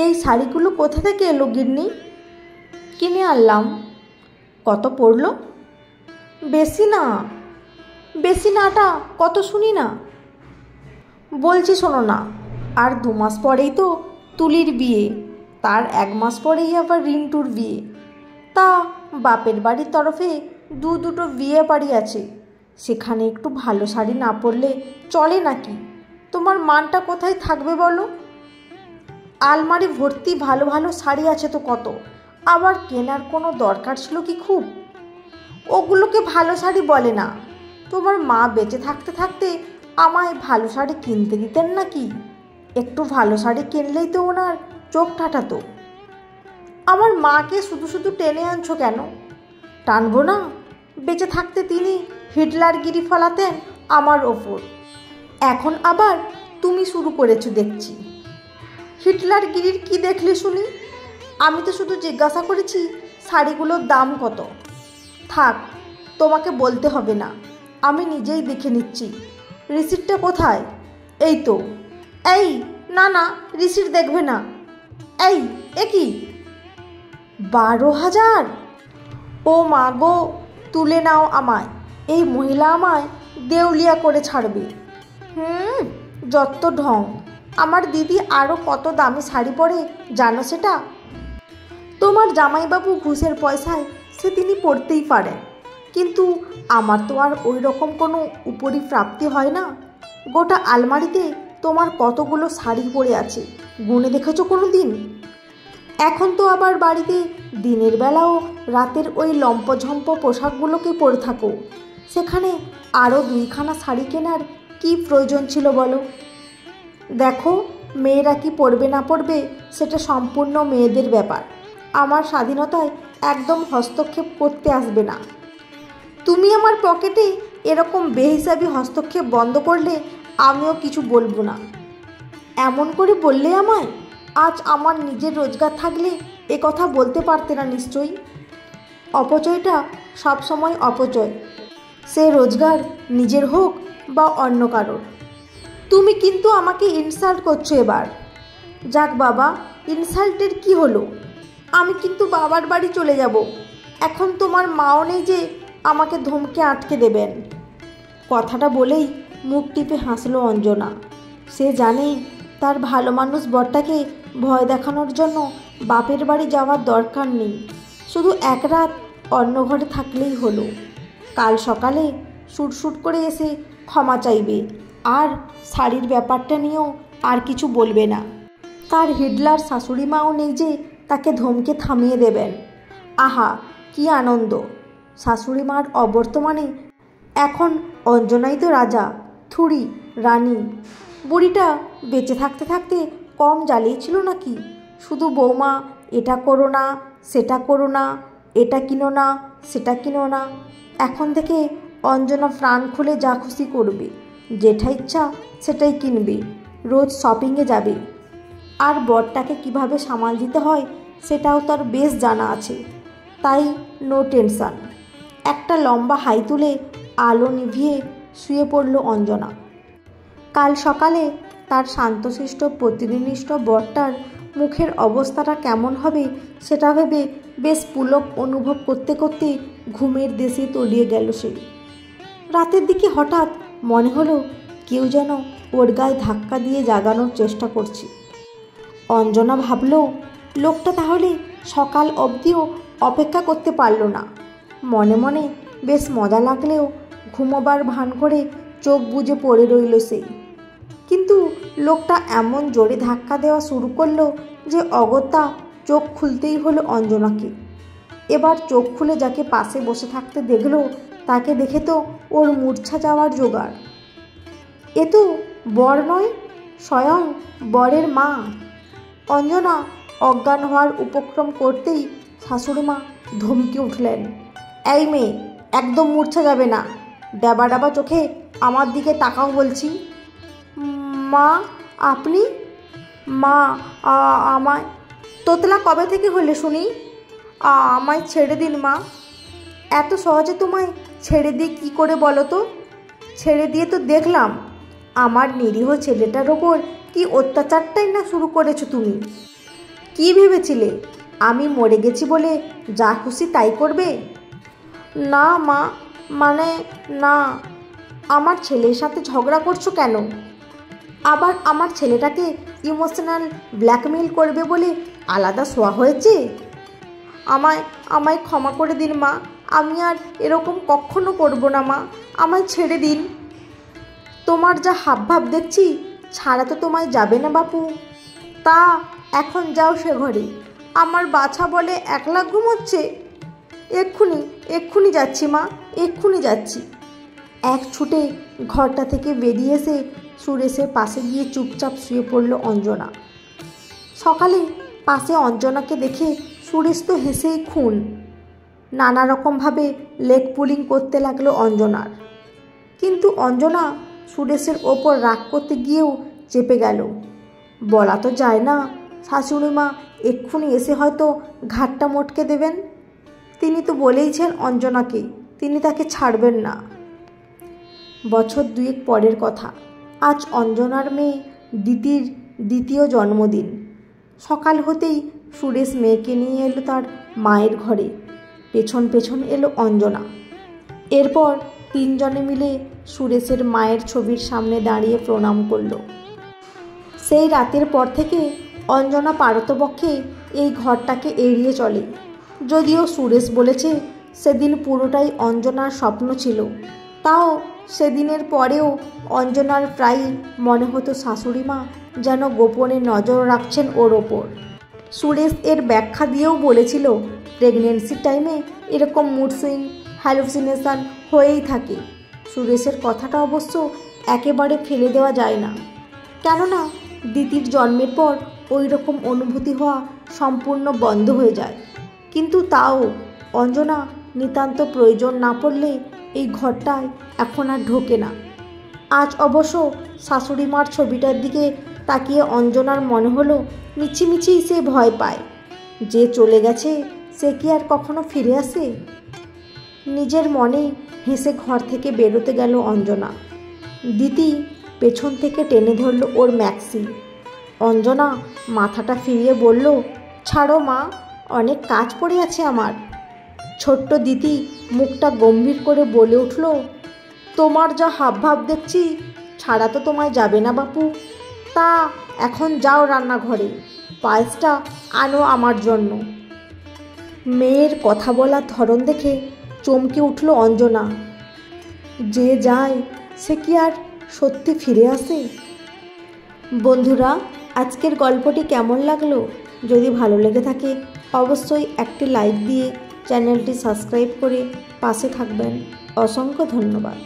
এই শাড়িগুলো কোথা থেকে এলো গিন্নি? কিনে আনলাম। কত পড়লো? বেশি না। বেশি নাটা কত শুনি না। বলছি শোনো না, আর 2 মাস পরেই তো তুলির বিয়ে, তার 1 মাস পরেই আবার রিন্টুর বিয়ে। তা বাপের বাড়ির তরফে দুটো বিয়ে বাড়ি আছে, সেখানে একটু ভালো শাড়ি না পরলে চলে নাকি? তোমার মানটা কোথায় থাকবে বলো? আলমারি ভর্তি ভালো ভালো শাড়ি আছে তো কত, আবার কেনার কোনো দরকার ছিল কি খুব? ওগুলোকে ভালো শাড়ি বলে না। তোমার মা বেঁচে থাকতে থাকতে আমায় ভালো শাড়ি কিনতে দিতেন নাকি? একটু ভালো শাড়ি কিনলেই তো ওনার চোখ ঠাটাতো। আমার মাকে শুধু শুধু টেনে আনছো কেন? টানবো না? বেঁচে থাকতে তিনি হিটলারগিরি ফলাতেন আমার ওপর। এখন আবার তুমি শুরু করেছো দেখছি। হিটলারগিরির কি দেখলে শুনি? আমি তো শুধু জিজ্ঞাসা করেছি শাড়িগুলোর দাম কত। থাক, তোমাকে বলতে হবে না, আমি নিজেই দেখে নিচ্ছি। রিসিপ্টটা কোথায়? এই তো। এই না না, রিসিপ্ট দেখবে না। এই এ কি? 12,000! ও মা গো, তুলে নাও আমায়, এই মহিলা আমায় দেউলিয়া করে ছাড়বে। যত ঢং। আমার দিদি আরও কত দামি শাড়ি পরে জানো সেটা? তোমার জামাইবাবু ঘুষের পয়সায় সে তিনি পড়তেই পারেন, কিন্তু আমার তো আর ওই রকম কোনো উপরি প্রাপ্তি হয় না। গোটা আলমারিতে তোমার কতগুলো শাড়ি পরে আছে গুনে দেখেছো কোনো দিন? এখন তো আবার বাড়িতে দিনের বেলাও রাতের ওই লম্পঝম্প পোশাকগুলোকে পরে থাকো, সেখানে আরও 2খানা শাড়ি কেনার কি প্রয়োজন ছিল বলো? দেখো, মেয়েরা কি পড়বে না পড়বে সেটা সম্পূর্ণ মেয়েদের ব্যাপার। আমার স্বাধীনতায় একদম হস্তক্ষেপ করতে আসবে না। তুমি আমার পকেটে এরকম বেহিসাবি হস্তক্ষেপ বন্ধ করলে আমিও কিছু বলবো না। এমন করে বললে আমায়? আজ আমার নিজের রোজগার থাকলে এ কথা বলতে পারতে না নিশ্চয়ই। অপচয়টা সবসময় অপচয়, সে রোজগার নিজের হোক বা অন্য কারোর। তুমি কিন্তু আমাকে ইনসাল্ট করছো এবার। যাক বাবা, ইনসাল্টের কি হলো? আমি কিন্তু বাবার বাড়ি চলে যাব। এখন তোমার মাও নেই যে আমাকে ধমকে আটকে দেবেন। কথাটা বলেই মুখ টিপে হাসলো অঞ্জনা। সে জানে তার ভালো মানুষ বরটাকে ভয় দেখানোর জন্য বাপের বাড়ি যাওয়ার দরকার নেই, শুধু 1 রাত অন্য ঘরে থাকলেই হলো। কাল সকালে শুট করে এসে ক্ষমা চাইবে, আর শাড়ির ব্যাপারটা নিয়েও আর কিছু বলবে না। তার হিটলার শাশুড়ি মাও নেই যে তাকে ধমকে থামিয়ে দেবেন। আহা, কি আনন্দ! শাশুড়ি মার অবর্তমানে এখন অঞ্জনাই তো রাজা, থুড়ি রানী। বুড়িটা বেঁচে থাকতে থাকতে কম জ্বালিয়েছিল নাকি? শুধু বৌমা এটা করো না, সেটা করো না, এটা কিনো না, সেটা কিনো না। এখন থেকে অঞ্জনা প্রাণ খুলে যা খুশি করবে, যেটা ইচ্ছা সেটাই কিনবে, রোজ শপিংয়ে যাবে। আর বরটাকে কিভাবে সামাল দিতে হয় সেটাও তার বেশ জানা আছে, তাই নো টেনশন। একটা লম্বা হাই তুলে আলো নিভিয়ে শুয়ে পড়ল অঞ্জনা। কাল সকালে তার শান্তশিষ্ট প্রতিনিষ্ঠ বরটার মুখের অবস্থাটা কেমন হবে সেটা ভেবে বেশ পুলক অনুভব করতে করতে ঘুমের দেশে তলিয়ে গেল সে। রাতের দিকে হঠাৎ মনে হলো কেউ যেন ওর গায়ে ধাক্কা দিয়ে জাগানোর চেষ্টা করছে। অঞ্জনা ভাবল, লোকটা তাহলে সকাল অবধিও অপেক্ষা করতে পারল না। মনে মনে বেশ মজা লাগলেও ঘুমোবার ভান করে চোখ বুজে পড়ে রইল সেই। কিন্তু লোকটা এমন জোরে ধাক্কা দেওয়া শুরু করলো যে অগত্যা চোখ খুলতেই হলো অঞ্জনাকে। এবার চোখ খুলে যাকে পাশে বসে থাকতে দেখলো তাকে দেখে তো ওর মূর্ছা যাওয়ার জোগাড়। এ তো বর নয়, স্বয়ং বরের মা। অঞ্জনা অজ্ঞান হওয়ার উপক্রম করতেই শাশুড়িমা ধমকে উঠলেন, এই মেয়ে, একদম মূর্ছা যাবে না, ডাবা ডাবা চোখে আমার দিকে তাকাও বলছি। মা আপনি? মা আমায় তোতলা কবে থেকে হলে শুনি? আমায় ছেড়ে দিন মা। এত সহজে তোমায় ছেড়ে দিয়ে কী করে বলো তো? ছেড়ে দিয়ে তো দেখলাম আমার নিরীহ ছেলেটার ওপর কি অত্যাচারটাই না শুরু করেছো তুমি। কি ভেবেছিলে আমি মরে গেছি বলে যা খুশি তাই করবে? না মা, মানে না। আমার ছেলের সাথে ঝগড়া করছো কেন? আবার আমার ছেলেটাকে ইমোশনাল ব্ল্যাকমেইল করবে বলে আলাদা শোয়া হয়েছে? আমায় আমায় ক্ষমা করে দিন মা, আমি আর এরকম কখনো করব না মা, আমায় ছেড়ে দিন। তোমার যা হাবভাব দেখছি, ছাড়া তো তোমায় যাবে না বাপু। তা এখন যাও সে ঘরে। আমার বাছা বলে একলা ঘুমোচ্ছে। এক্ষুনি যাচ্ছি মা, এক্ষুনি যাচ্ছি। এক ছুটে ঘরটা থেকে বেরিয়ে এসে সুরেশের পাশে গিয়ে চুপচাপ শুয়ে পড়ল অঞ্জনা। সকালে পাশে অঞ্জনাকে দেখে সুরেশ তো হেসেই খুন। নানা রকমভাবে লেগ পুলিং করতে লাগলো অঞ্জনার। কিন্তু অঞ্জনা সুরেশের ওপর রাগ করতে গিয়েও চেপে গেল। বলা তো যায় না, শাশুড়ি মা এক্ষুনি এসে হয়তো ঘাটটা মটকে দেবেন। তিনি তো বলেইছেন অঞ্জনাকে তিনি তাকে ছাড়বেন না। বছর দুয়েক পরের কথা। আজ অঞ্জনার মেয়ে দিতির দ্বিতীয় জন্মদিন। সকাল হতেই সুরেশ মেয়েকে নিয়ে এলো তার মায়ের ঘরে। পেছন পেছন এলো অঞ্জনা। এরপর তিনজনে মিলে সুরেশের মায়ের ছবির সামনে দাঁড়িয়ে প্রণাম করল। সেই রাতের পর থেকে অঞ্জনা পারতপক্ষে এই ঘরটাকে এড়িয়ে চলে। যদিও সুরেশ বলেছে সেদিন পুরোটাই অঞ্জনার স্বপ্ন ছিল, তাও সেদিনের পরেও অঞ্জনার প্রায়ই মনে হতো শাশুড়ি মা যেন গোপনে নজর রাখছেন ওর ওপর। সুরেশ এর ব্যাখ্যা দিয়েও বলেছিল প্রেগনেন্সির টাইমে এরকম মুড সুইং, হ্যালুসিনেশন হয়েই থাকে। সুরেশের কথাটা অবশ্য একেবারে ফেলে দেওয়া যায় না, কেননা দিতির জন্মের পর ওই রকম অনুভূতি হওয়া সম্পূর্ণ বন্ধ হয়ে যায়। কিন্তু তাও অঞ্জনা নিতান্ত প্রয়োজন না পড়লে এই ঘরটায় এখন আর ঢোকে না। আজ অবশ্য শাশুড়ি মার ছবিটার দিকে তাকিয়ে অঞ্জনার মনে হলো মিছিমিছিই সে ভয় পায়। যে চলে গেছে সে কি আর কখনো ফিরে আসে? নিজের মনে হেসে ঘর থেকে বেরোতে গেল অঞ্জনা। দিতি পেছন থেকে টেনে ধরল ওর ম্যাক্সি। অঞ্জনা মাথাটা ফিরিয়ে বলল, ছাড়ো মা, অনেক কাজ পড়ে আছে আমার। ছোট্ট দিতি মুখটা গম্ভীর করে বলে উঠল, তোমার যা হাবভাব দেখছি, ছাড়া তো তোমায় যাবে না বাপু। তা এখন যাও রান্নাঘরে, পায়েসটা আনো আমার জন্য। মেয়ের কথা বলার ধরন দেখে চমকে উঠল অঞ্জনা। যে যায় সে কি আর সত্যি ফিরে আসে? বন্ধুরা, আজকের গল্পটি কেমন লাগলো? যদি ভালো লেগে থাকে অবশ্যই একটি লাইক দিয়ে চ্যানেলটি সাবস্ক্রাইব করে পাশে থাকবেন। অসংখ্য ধন্যবাদ।